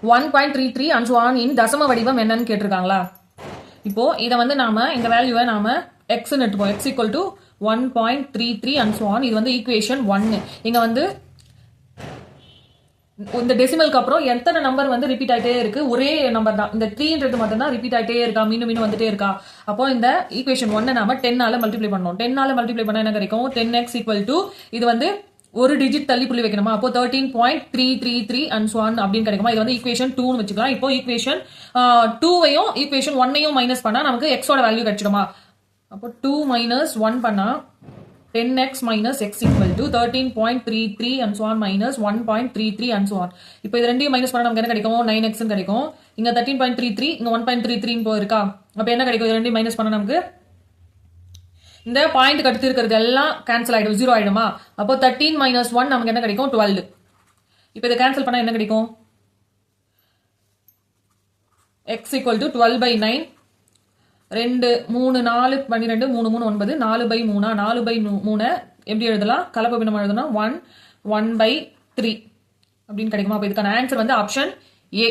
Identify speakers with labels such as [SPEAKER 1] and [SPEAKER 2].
[SPEAKER 1] 1.33 and so on in தசம வடிவம் என்னன்னு கேட்டிருக்காங்களா? இப்போ இதை வந்து நாம இந்த வேல்யூவை நாம x ன்னு எடுத்துப்போம். x equal to 1.33 and so on. இது வந்து ஈக்குவேஷன் 1. இங்க வந்து இந்த டெசிமலுக்கு அப்புறம் எத்தனை நம்பர் வந்து ரிப்பீட் ஆயிட்டே இருக்கு? ஒரே நம்பர் தான். இந்த 3ன்றது மட்டும் தான் ரிப்பீட் ஆயிட்டே இருக்கா, மீண்டும் மீண்டும் வந்துட்டே இருக்கா? அப்போ இந்த ஈக்குவேஷன் 1 நாம 10 மல்டிப்ளை பண்ணோம். 10 மல்டிப்ளை பண்ணா என்ன கிடைக்கும்? 10x equal to இது வந்து ஒரு டிஜிட் தள்ளி புள்ளி வைக்கணுமா? அப்போ 13.333 and so on அப்படின்னு கிடைக்குமா? இது வந்து ஈக்குவேஷன் 2ன்னு வச்சுக்கலாம். இப்போ ஈக்குவேஷன் 2வையும் ஈக்குவேஷன் 1ஐயும் மைனஸ் பண்ணா நமக்கு x ஓட வேல்யூ கிடைச்சிடுமா? அப்போ 2 minus 1 பண்ணா 10x minus x equal to 13.33 and so on minus 1.33 and so on. இப்போ இது ரெண்டையும் மைனஸ் பண்ணா நமக்கு என்ன கிடைக்கும்? 9x கிடைக்கும். இங்க 13.33 இங்க 1.33 போயிருக்கா? அப்ப என்ன கிடைக்கும்? இது ரெண்டையும் மைனஸ் பண்ணா நமக்கு இந்த பாயிண்ட் அடுத்து இருக்கிறது எல்லாம் கேன்சல் ஆயிடும், 0 ஆயிடுமா? அப்போ 13 minus 1 நமக்கு என்ன கிடைக்கும்? 12. இப்போ இதை கேன்சல் பண்ணா என்ன கிடைக்கும்? x equal to 12/9 2 3 4 12 3 3 9 4/3 4/3 எப்படி எழுதலாம்? கலப்பு பின்னம் எழுதணும் 1 1/3 அப்படின்னு கிடைக்குமா? அப்ப இதுக்கான ஆன்சர் வந்து ஆப்ஷன் ஏ.